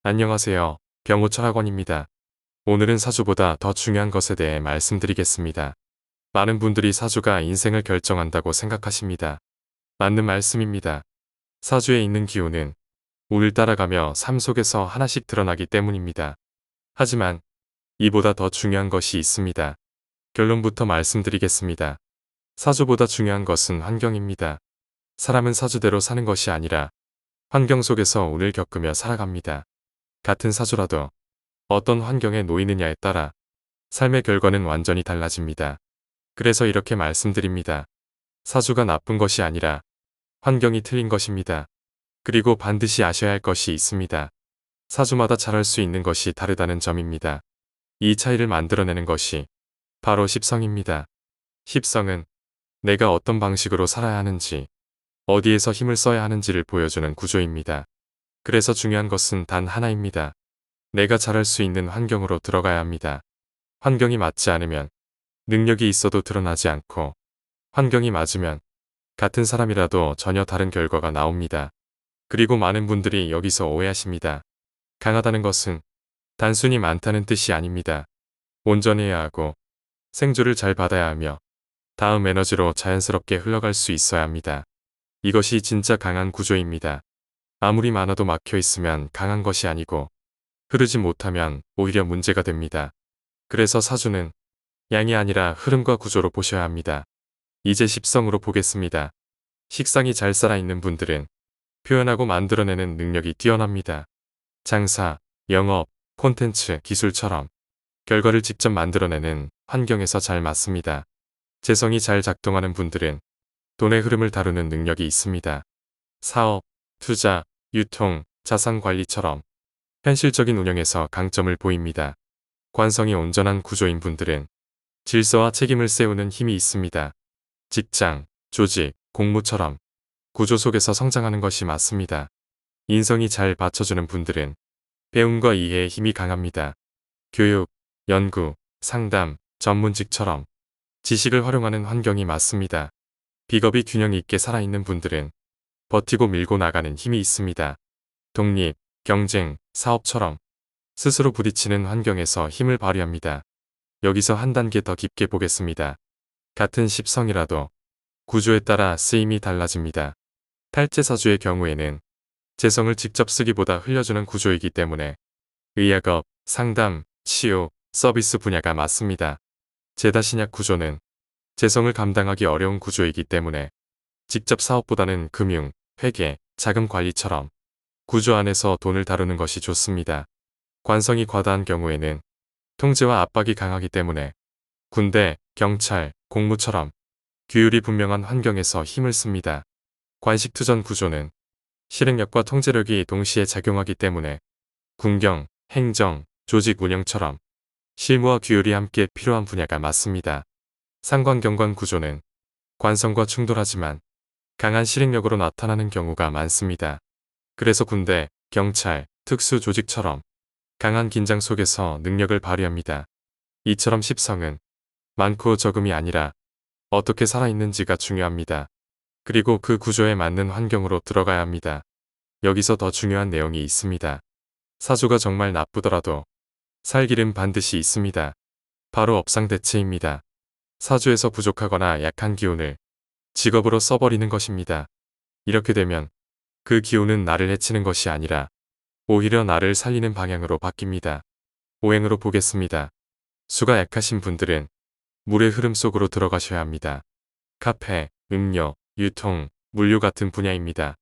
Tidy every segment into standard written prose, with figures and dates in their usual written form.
안녕하세요. 병호철학원입니다. 오늘은 사주보다 더 중요한 것에 대해 말씀드리겠습니다. 많은 분들이 사주가 인생을 결정한다고 생각하십니다. 맞는 말씀입니다. 사주에 있는 기운은 운을 따라가며 삶 속에서 하나씩 드러나기 때문입니다. 하지만 이보다 더 중요한 것이 있습니다. 결론부터 말씀드리겠습니다. 사주보다 중요한 것은 환경입니다. 사람은 사주대로 사는 것이 아니라 환경 속에서 운을 겪으며 살아갑니다. 같은 사주라도 어떤 환경에 놓이느냐에 따라 삶의 결과는 완전히 달라집니다. 그래서 이렇게 말씀드립니다. 사주가 나쁜 것이 아니라 환경이 틀린 것입니다. 그리고 반드시 아셔야 할 것이 있습니다. 사주마다 잘할 수 있는 것이 다르다는 점입니다. 이 차이를 만들어내는 것이 바로 십성입니다. 십성은 내가 어떤 방식으로 살아야 하는지, 어디에서 힘을 써야 하는지를 보여주는 구조입니다. 그래서 중요한 것은 단 하나입니다. 내가 잘할 수 있는 환경으로 들어가야 합니다. 환경이 맞지 않으면 능력이 있어도 드러나지 않고, 환경이 맞으면 같은 사람이라도 전혀 다른 결과가 나옵니다. 그리고 많은 분들이 여기서 오해하십니다. 강하다는 것은 단순히 많다는 뜻이 아닙니다. 온전해야 하고 생조를 잘 받아야 하며 다음 에너지로 자연스럽게 흘러갈 수 있어야 합니다. 이것이 진짜 강한 구조입니다. 아무리 많아도 막혀 있으면 강한 것이 아니고 흐르지 못하면 오히려 문제가 됩니다. 그래서 사주는 양이 아니라 흐름과 구조로 보셔야 합니다. 이제 십성으로 보겠습니다. 식상이 잘 살아있는 분들은 표현하고 만들어내는 능력이 뛰어납니다. 장사, 영업, 콘텐츠, 기술처럼 결과를 직접 만들어내는 환경에서 잘 맞습니다. 재성이 잘 작동하는 분들은 돈의 흐름을 다루는 능력이 있습니다. 사업, 투자, 유통, 자산 관리처럼 현실적인 운영에서 강점을 보입니다. 관성이 온전한 구조인 분들은 질서와 책임을 세우는 힘이 있습니다. 직장, 조직, 공무처럼 구조 속에서 성장하는 것이 맞습니다. 인성이 잘 받쳐주는 분들은 배움과 이해의 힘이 강합니다. 교육, 연구, 상담, 전문직처럼 지식을 활용하는 환경이 맞습니다. 비겁이 균형 있게 살아있는 분들은 버티고 밀고 나가는 힘이 있습니다. 독립, 경쟁, 사업처럼 스스로 부딪히는 환경에서 힘을 발휘합니다. 여기서 한 단계 더 깊게 보겠습니다. 같은 십성이라도 구조에 따라 쓰임이 달라집니다. 탈재사주의 경우에는 재성을 직접 쓰기보다 흘려주는 구조이기 때문에 의학업, 상담, 치유, 서비스 분야가 맞습니다. 재다신약 구조는 재성을 감당하기 어려운 구조이기 때문에 직접 사업보다는 금융, 회계, 자금 관리처럼 구조 안에서 돈을 다루는 것이 좋습니다. 관성이 과다한 경우에는 통제와 압박이 강하기 때문에 군대, 경찰, 공무처럼 규율이 분명한 환경에서 힘을 씁니다. 관식투전 구조는 실행력과 통제력이 동시에 작용하기 때문에 군경, 행정, 조직 운영처럼 실무와 규율이 함께 필요한 분야가 맞습니다. 상관경관 구조는 관성과 충돌하지만 강한 실행력으로 나타나는 경우가 많습니다. 그래서 군대, 경찰, 특수조직처럼 강한 긴장 속에서 능력을 발휘합니다. 이처럼 십성은 많고 적음이 아니라 어떻게 살아있는지가 중요합니다. 그리고 그 구조에 맞는 환경으로 들어가야 합니다. 여기서 더 중요한 내용이 있습니다. 사주가 정말 나쁘더라도 살 길은 반드시 있습니다. 바로 업상대체입니다. 사주에서 부족하거나 약한 기운을 직업으로 써버리는 것입니다. 이렇게 되면 그 기운은 나를 해치는 것이 아니라 오히려 나를 살리는 방향으로 바뀝니다. 오행으로 보겠습니다. 수가 약하신 분들은 물의 흐름 속으로 들어가셔야 합니다. 카페, 음료, 유통, 물류 같은 분야입니다.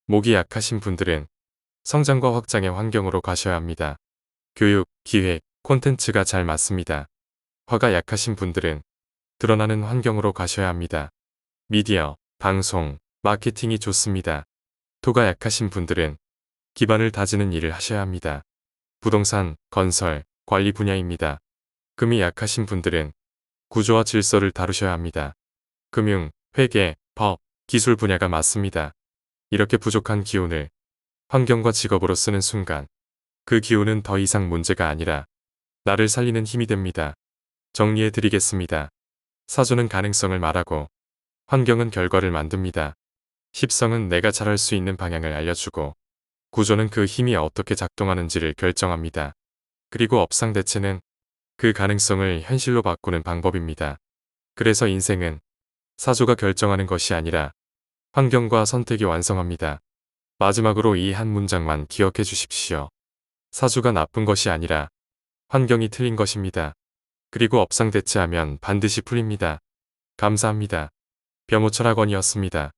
목이 약하신 분들은 성장과 확장의 환경으로 가셔야 합니다. 교육, 기획, 콘텐츠가 잘 맞습니다. 화가 약하신 분들은 드러나는 환경으로 가셔야 합니다. 미디어, 방송, 마케팅이 좋습니다. 토가 약하신 분들은 기반을 다지는 일을 하셔야 합니다. 부동산, 건설, 관리 분야입니다. 금이 약하신 분들은 구조와 질서를 다루셔야 합니다. 금융, 회계, 법, 기술 분야가 맞습니다. 이렇게 부족한 기운을 환경과 직업으로 쓰는 순간 그 기운은 더 이상 문제가 아니라 나를 살리는 힘이 됩니다. 정리해 드리겠습니다. 사주는 가능성을 말하고 환경은 결과를 만듭니다. 십성은 내가 잘할 수 있는 방향을 알려주고 구조는 그 힘이 어떻게 작동하는지를 결정합니다. 그리고 업상대체는 그 가능성을 현실로 바꾸는 방법입니다. 그래서 인생은 사조가 결정하는 것이 아니라 환경과 선택이 완성합니다. 마지막으로 이 한 문장만 기억해 주십시오. 사주가 나쁜 것이 아니라 환경이 틀린 것입니다. 그리고 업상대체하면 반드시 풀립니다. 감사합니다. 병호철 학원이었습니다.